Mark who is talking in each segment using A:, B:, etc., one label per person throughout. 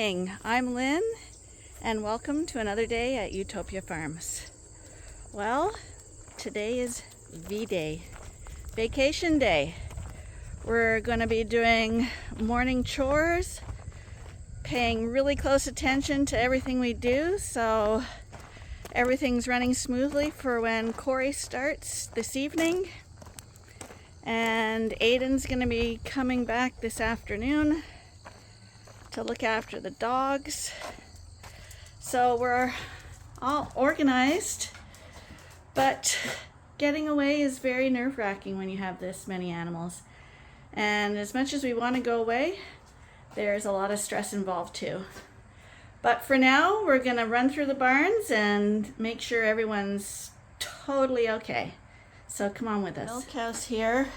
A: morning. I'm Lynn, and welcome to another day at Ewetopia Farms. Well, today is V-Day, vacation day. We're going to be doing morning chores, paying really close attention to everything we do, so everything's running smoothly for when Corey starts this evening. And Aiden's going to be coming back this afternoon to look after the dogs. So we're all organized, but getting away is very nerve-wracking when you have this many animals. And as much as we want to go away, there's a lot of stress involved too. But for now, we're going to run through the barns and make sure everyone's totally okay. So come on with us. Milk house here.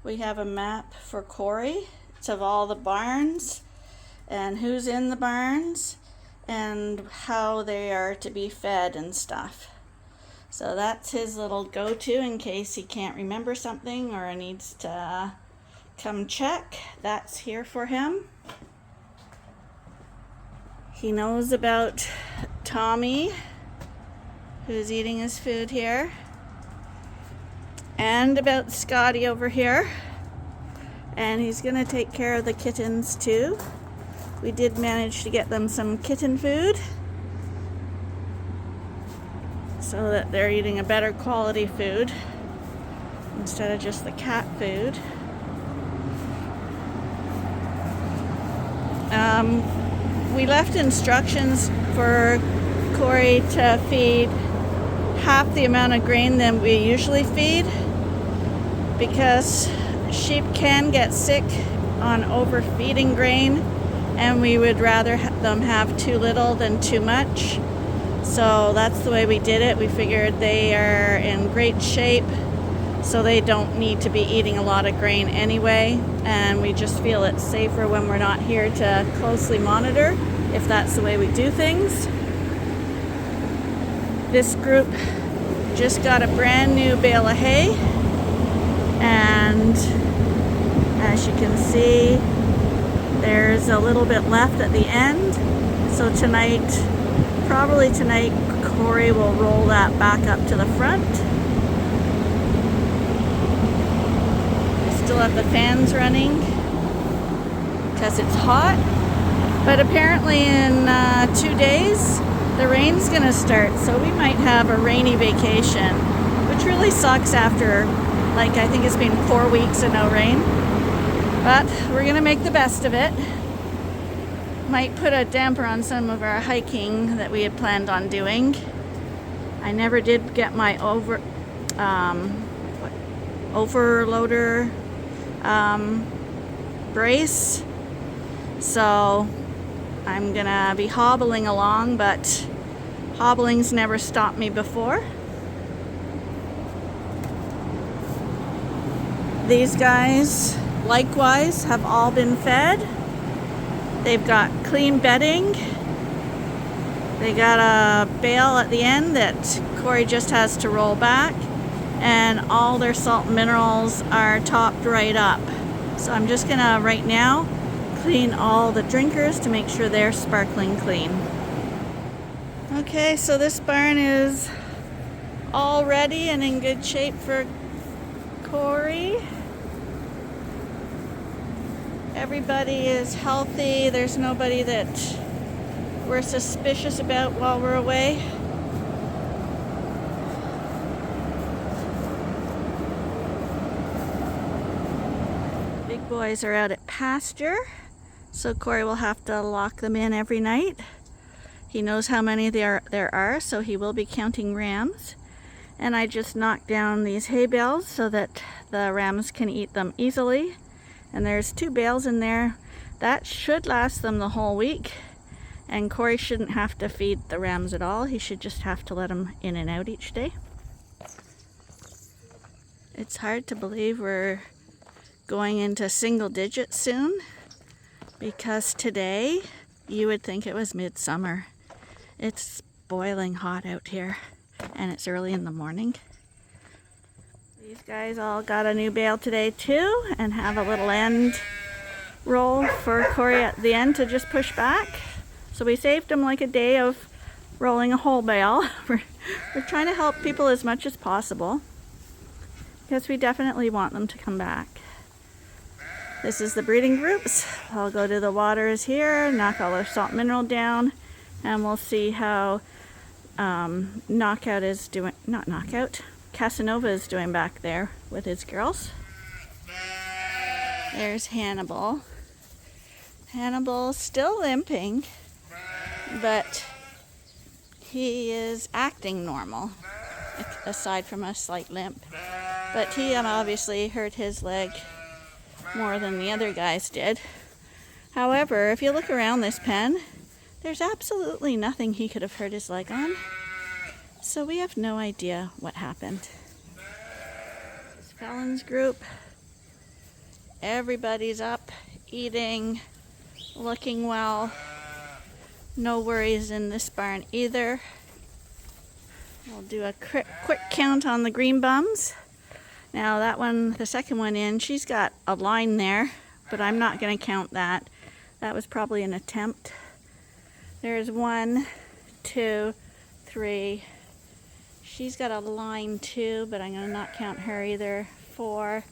A: We have a map for Corey. It's of all the barns and who's in the barns and how they are to be fed and stuff. So that's his little go-to in case he can't remember something or needs to come check. That's here for him. He knows about Tommy, who's eating his food here, and about Scotty over here. And he's gonna take care of the kittens too. We did manage to get them some kitten food so that they're eating a better quality food instead of just the cat food. We left instructions for Corey to feed half the amount of grain than we usually feed, because sheep can get sick on overfeeding grain, and we would rather them have too little than too much. So that's the way we did it. We figured they are in great shape, so they don't need to be eating a lot of grain anyway, and we just feel it's safer when we're not here to closely monitor if that's the way we do things. This group just got a brand new bale of hay, and as you can see, there's a little bit left at the end. So probably tonight, Corey will roll that back up to the front. We still have the fans running because it's hot, but apparently in 2 days the rain's gonna start, so we might have a rainy vacation, which really sucks after, like, I think it's been 4 weeks of no rain. But we're gonna make the best of it. Might put a damper on some of our hiking that we had planned on doing. I never did get my overloader brace, so I'm gonna be hobbling along, but hobbling's never stopped me before. These guys likewise have all been fed. They've got clean bedding. They got a bale at the end that Corey just has to roll back, and all their salt and minerals are topped right up. So I'm just gonna right now clean all the drinkers to make sure they're sparkling clean. Okay, so this barn is all ready and in good shape for Corey. Everybody is healthy. There's nobody that we're suspicious about while we're away. Big boys are out at pasture, so Corey will have to lock them in every night. He knows how many there are, so he will be counting rams. And I just knocked down these hay bales so that the rams can eat them easily. And there's 2 bales in there. That should last them the whole week. And Corey shouldn't have to feed the rams at all. He should just have to let them in and out each day. It's hard to believe we're going into single digits soon, because today you would think it was midsummer. It's boiling hot out here, and it's early in the morning. These guys all got a new bale today too, and have a little end roll for Corey at the end to just push back. So we saved him like a day of rolling a whole bale. We're trying to help people as much as possible because we definitely want them to come back. This is the breeding groups. I'll go to the waters here, knock all their salt mineral down, and we'll see how Knockout is doing, not Knockout, Casanova is doing back there with his girls. There's Hannibal. Hannibal's still limping, but he is acting normal, aside from a slight limp. But he obviously hurt his leg more than the other guys did. However, if you look around this pen, there's absolutely nothing he could have hurt his leg on. So we have no idea what happened. This Fallon's group, everybody's up, eating, looking well. No worries in this barn either. We'll do a quick count on the green bums. Now that one, the second one in, she's got a line there, but I'm not going to count that. That was probably an attempt. There's 1, 2, 3. She's got a line too, but I'm going to not count her either. 4,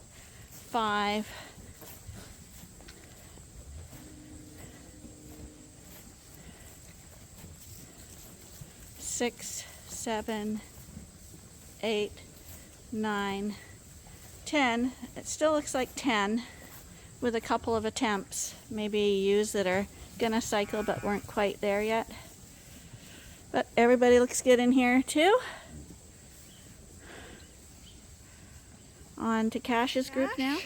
A: 5. 6, 7, 8, 9, 10. It still looks like 10 with a couple of attempts. Maybe ewes that are gonna cycle but weren't quite there yet. But everybody looks good in here too. On to Cash's group now.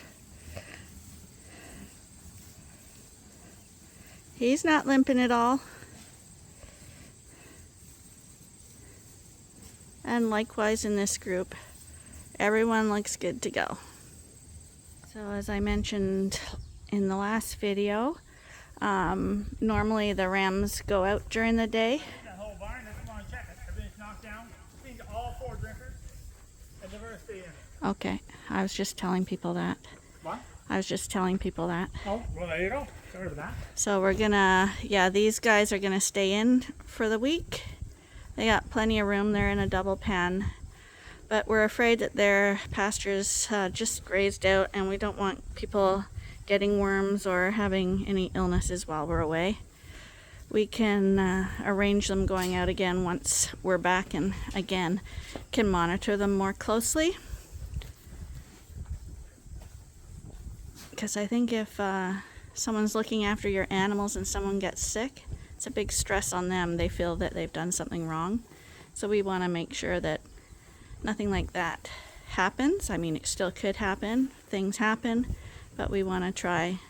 A: He's not limping at all. And likewise in this group, everyone looks good to go. So as I mentioned in the last video, normally the rams go out during the day.
B: That whole barn, I want to check it. Everything's knocked down. Feed all 4 drinkers and diversity in.
A: Okay, I was just telling people that.
B: What?
A: I was just telling people that.
B: Oh, well there you go. Sorry for that.
A: So we're gonna, these guys are gonna stay in for the week. They got plenty of room. They're in a double pen. But we're afraid that their pastures just grazed out, and we don't want people getting worms or having any illnesses while we're away. We can arrange them going out again once we're back, and again can monitor them more closely. Because I think if someone's looking after your animals and someone gets sick, it's a big stress on them. They feel that they've done something wrong. So we want to make sure that nothing like that happens. I mean, it still could happen. Things happen. But we want to try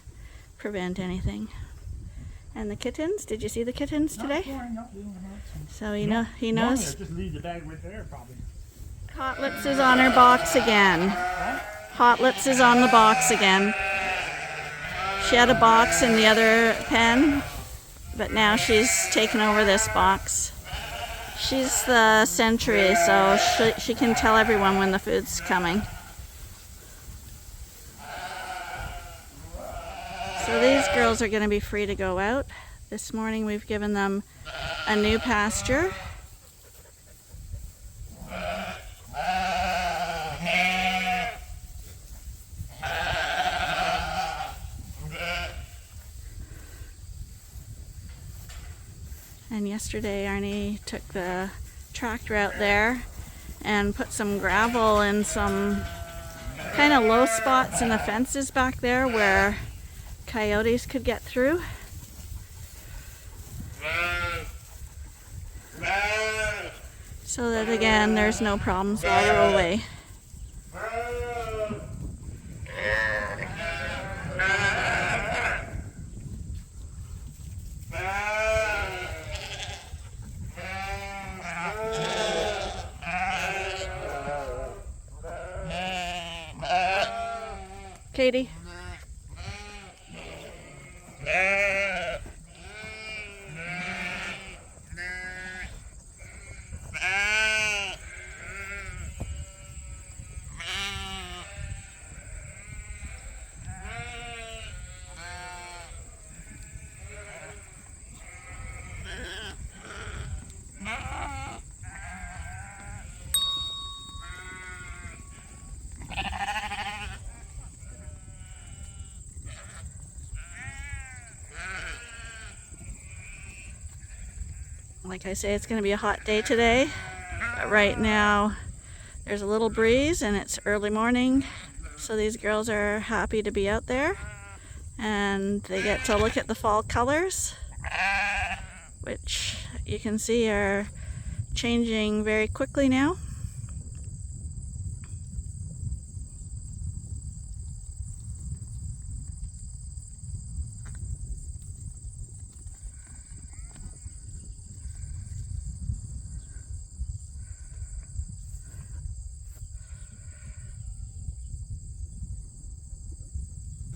A: prevent anything. And the kittens, did you see the kittens today? So he knows.
B: Just leave the bag right there, probably.
A: Hot Lips is on her box again. Hot Lips is on the box again. She had a box in the other pen, but now she's taken over this box. She's the sentry, so she can tell everyone when the food's coming. So these girls are going to be free to go out. This morning we've given them a new pasture. And yesterday Arnie took the tractor out there and put some gravel in some kind of low spots in the fences back there where coyotes could get through. So that again, there's no problems while we're away. Katie. Like I say, it's going to be a hot day today. But right now, there's a little breeze and it's early morning. So these girls are happy to be out there. And they get to look at the fall colors, which you can see are changing very quickly now.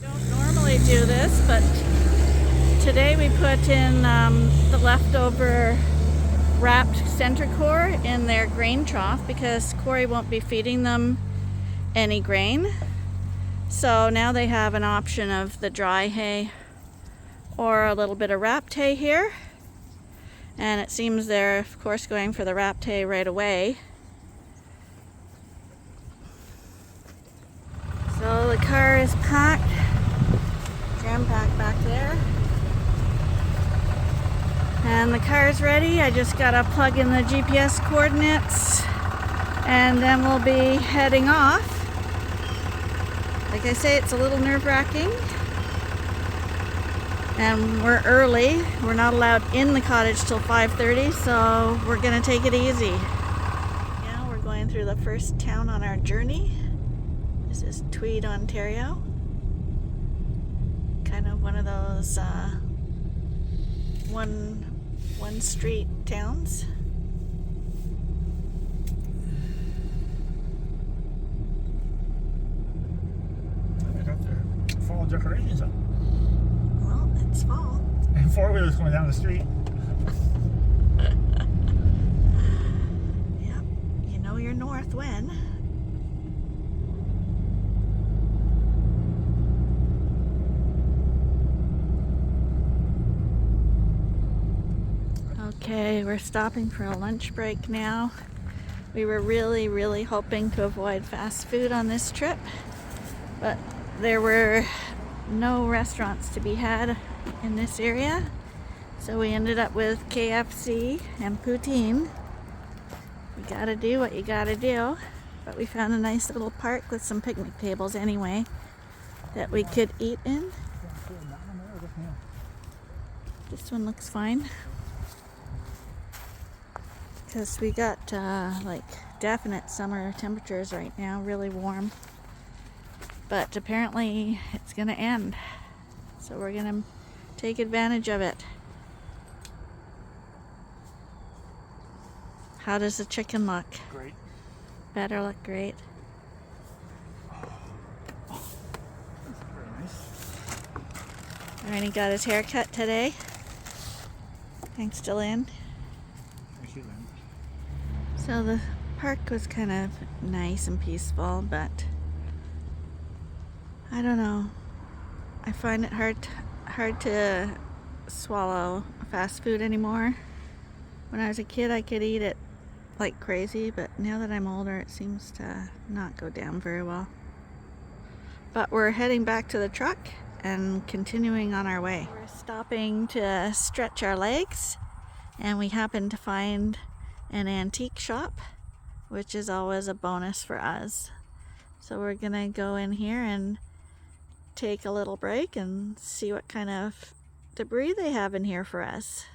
A: Don't normally do this, but today we put in the leftover wrapped center core in their grain trough because Corey won't be feeding them any grain. So now they have an option of the dry hay or a little bit of wrapped hay here. And it seems they're, of course, going for the wrapped hay right away. So the car is packed, jam-packed back there. And the car's ready. I just gotta plug in the GPS coordinates and then we'll be heading off. Like I say, it's a little nerve-wracking. And we're early. We're not allowed in the cottage till 5:30, so we're gonna take it easy. Now we're going through the first town on our journey. This is Tweed, Ontario. Kind of one of those one street towns.
B: They got their fall decorations up.
A: Well, it's fall.
B: And four-wheelers going down the street.
A: Yep, you know you're north when. Okay, we're stopping for a lunch break now. We were really hoping to avoid fast food on this trip, but there were no restaurants to be had in this area, so we ended up with KFC and poutine. You gotta do what you gotta do, but we found a nice little park with some picnic tables anyway that we could eat in. This one looks fine because we got like definite summer temperatures right now, really warm. But apparently it's gonna end, so we're gonna take advantage of it. How does the chicken look?
B: Great.
A: Better look great.
B: Very nice.
A: Arnie got his hair cut today. Thanks to Lynn.
B: Thank you, Lynn.
A: So the park was kind of nice and peaceful, but I don't know. I find it hard to swallow fast food anymore. When I was a kid, I could eat it like crazy, but now that I'm older, it seems to not go down very well. But we're heading back to the truck and continuing on our way. We're stopping to stretch our legs, and we happened to find an antique shop, which is always a bonus for us. So we're gonna go in here and take a little break and see what kind of debris they have in here for us.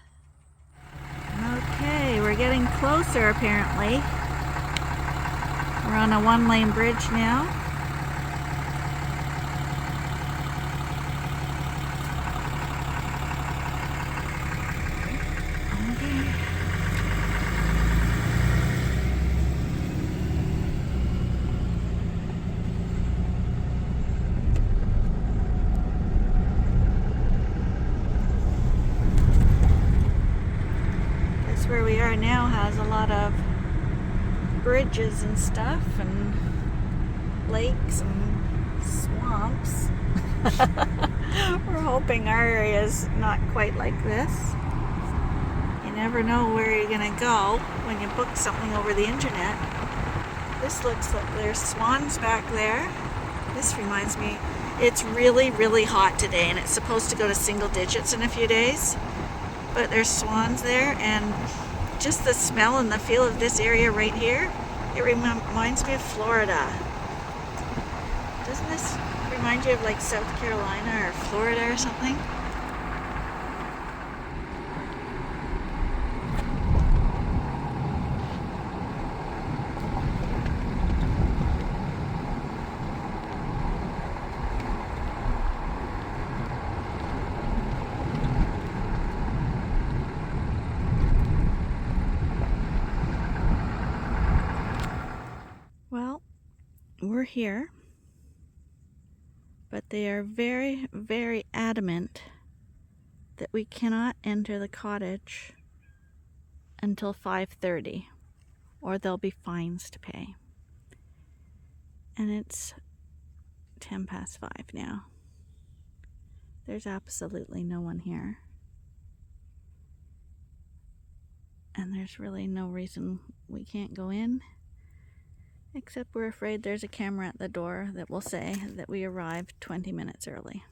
A: Okay, we're getting closer apparently. We're on a one-lane bridge now. Okay. Where we are now has a lot of bridges and stuff and lakes and swamps. We're hoping our area is not quite like this. You never know where you're gonna go when you book something over the internet. This looks like there's swans back there. This reminds me, it's really hot today and it's supposed to go to single digits in a few days. But there's swans there, and just the smell and the feel of this area right here, it reminds me of Florida. Doesn't this remind you of like South Carolina or Florida or something? Well, we're here, but they are very, very adamant that we cannot enter the cottage until 5:30, or there'll be fines to pay. And it's 10 past 5 now. There's absolutely no one here. And there's really no reason we can't go in, except we're afraid there's a camera at the door that will say that we arrived 20 minutes early.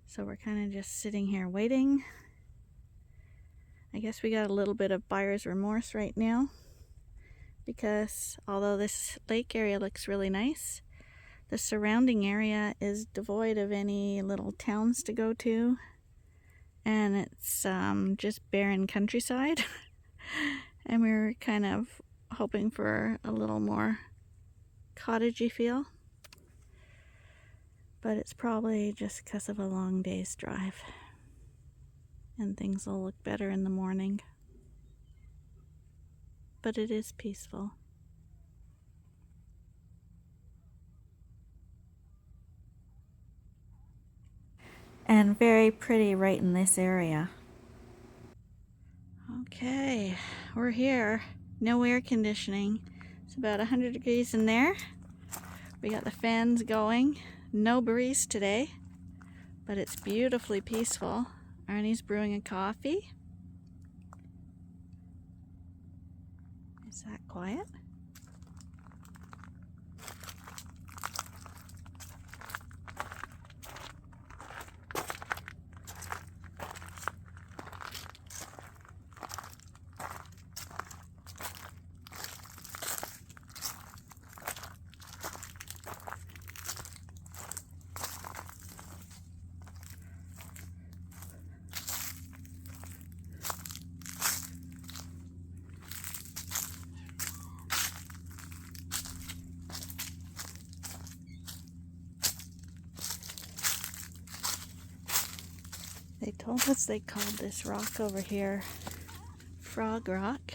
A: So we're kind of just sitting here waiting. I guess we got a little bit of buyer's remorse right now, because although this lake area looks really nice, the surrounding area is devoid of any little towns to go to, and it's just barren countryside. And we were kind of hoping for a little more cottagey feel, but it's probably just because of a long day's drive, and things will look better in the morning. But it is peaceful. And very pretty right in this area. Okay, we're here. No air conditioning. It's about 100 degrees in there. We got the fans going. No breeze today, but it's beautifully peaceful. Arnie's brewing a coffee. Is that quiet? They told us they called this rock over here Frog Rock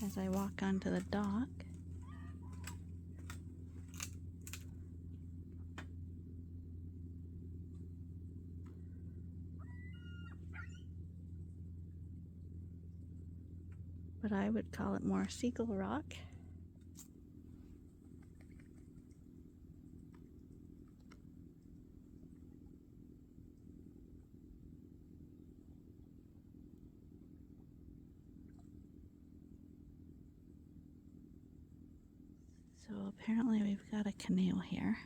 A: as I walk onto the dock. But I would call it more Seagull Rock. So apparently we've got a canoe here.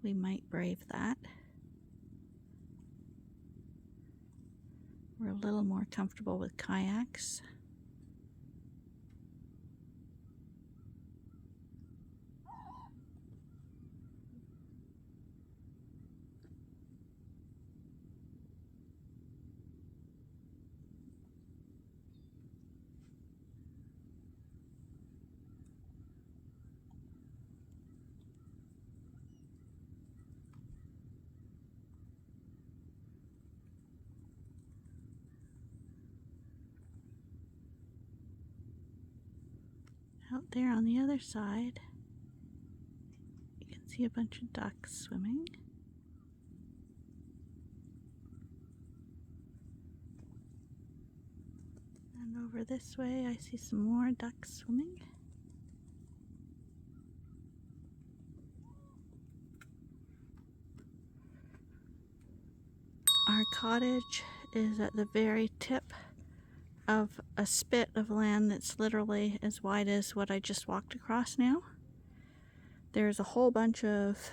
A: We might brave that. We're a little more comfortable with kayaks. Out there on the other side, you can see a bunch of ducks swimming. And over this way, I see some more ducks swimming. Our cottage is at the very tip of a spit of land that's literally as wide as what I just walked across now. There's a whole bunch of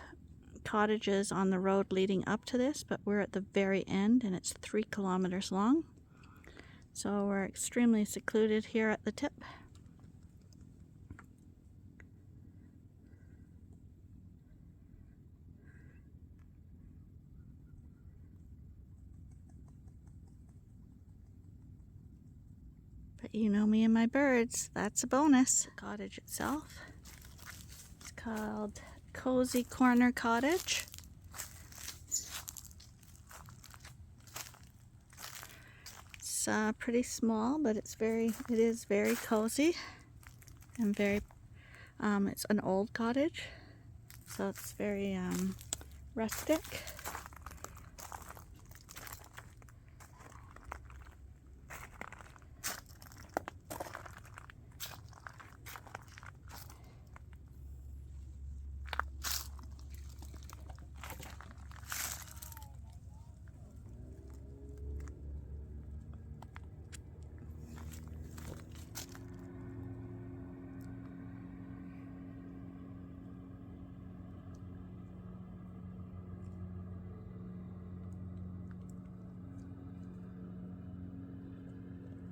A: cottages on the road leading up to this, but we're at the very end and it's 3 kilometers long. So we're extremely secluded here at the tip. But you know me and my birds, that's a bonus. The cottage itself, it's called Cozy Corner Cottage. It's pretty small, but it is very cozy and very, it's an old cottage, so it's very rustic.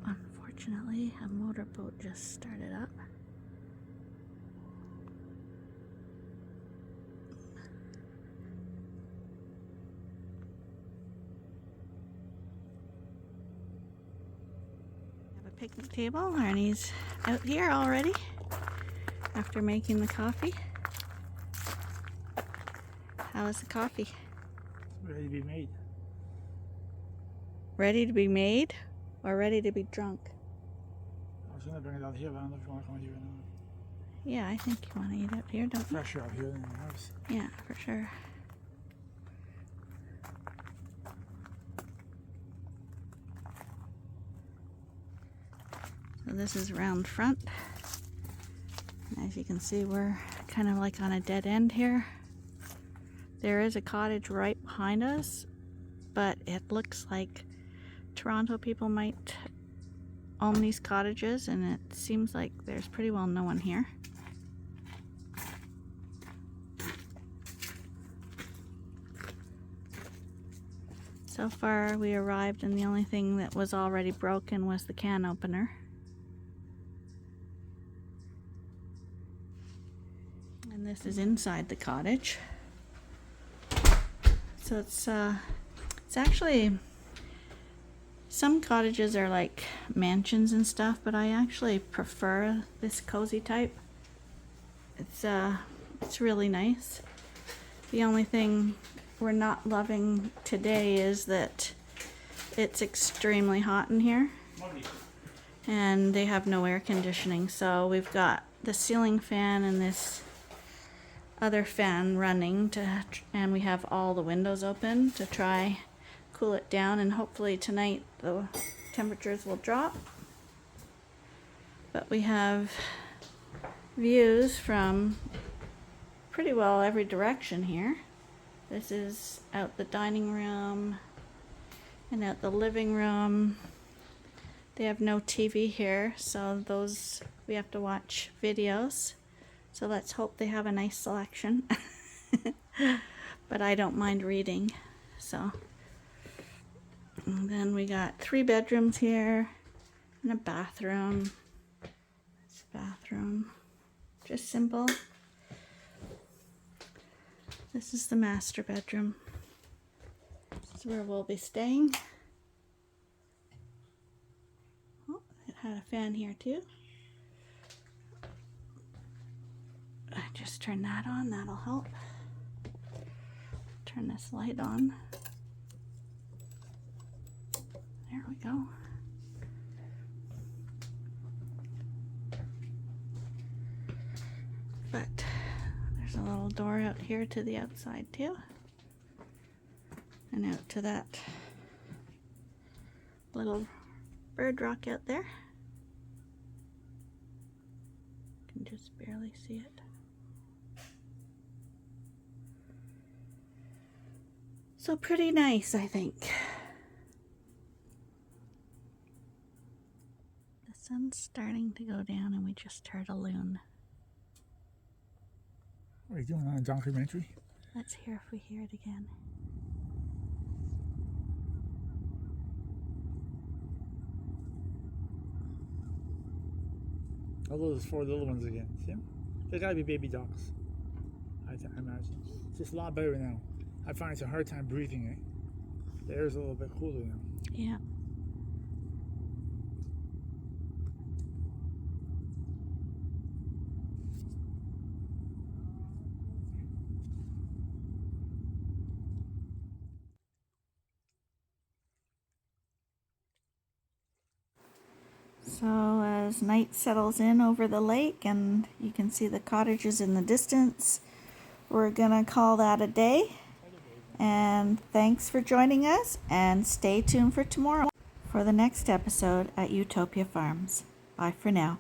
A: Unfortunately, a motorboat just started up. We have a picnic table. Arnie's out here already after making the coffee. How is the coffee?
B: Ready to be made.
A: Ready to be made or ready to be drunk?
B: I was gonna bring it out here, but I don't know if you want to come out here or not.
A: Yeah, I think you want to eat out here, don't you?
B: Fresher out here than in the house.
A: Yeah, for sure. So this is round front. And as you can see, we're kind of like on a dead end here. There is a cottage right behind us, but it looks like Toronto people might own these cottages, and it seems like there's pretty well no one here. So far we arrived and the only thing that was already broken was the can opener. And this is inside the cottage. So it's actually, some cottages are like mansions and stuff, but I actually prefer this cozy type. It's really nice. The only thing we're not loving today is that it's extremely hot in here and they have no air conditioning, so we've got the ceiling fan and this other fan running and we have all the windows open to try cool it down, and hopefully tonight the temperatures will drop. But we have views from pretty well every direction here. This is out the dining room and out the living room. They have no TV here, so those we have to watch videos. So let's hope they have a nice selection. But I don't mind reading, so. And then we got 3 bedrooms here and a bathroom. It's a bathroom, just simple. This is the master bedroom. This is where we'll be staying. Oh, it had a fan here too. I just turn that on, that'll help. Turn this light on. There we go. But there's a little door out here to the outside too. And out to that little bird rock out there. You can just barely see it. So pretty nice, I think. The sun's starting to go down and we just heard a loon.
B: What are you doing on a documentary?
A: Let's hear if we hear it again.
B: Oh, those 4 little ones again. See them? They gotta be baby ducks. I imagine. It's just a lot better now. I find it's a hard time breathing, eh? The air's a little bit cooler now.
A: Yeah. So as night settles in over the lake and you can see the cottages in the distance, we're gonna call that a day. And thanks for joining us, and stay tuned for tomorrow for the next episode at Ewetopia Farms. Bye for now.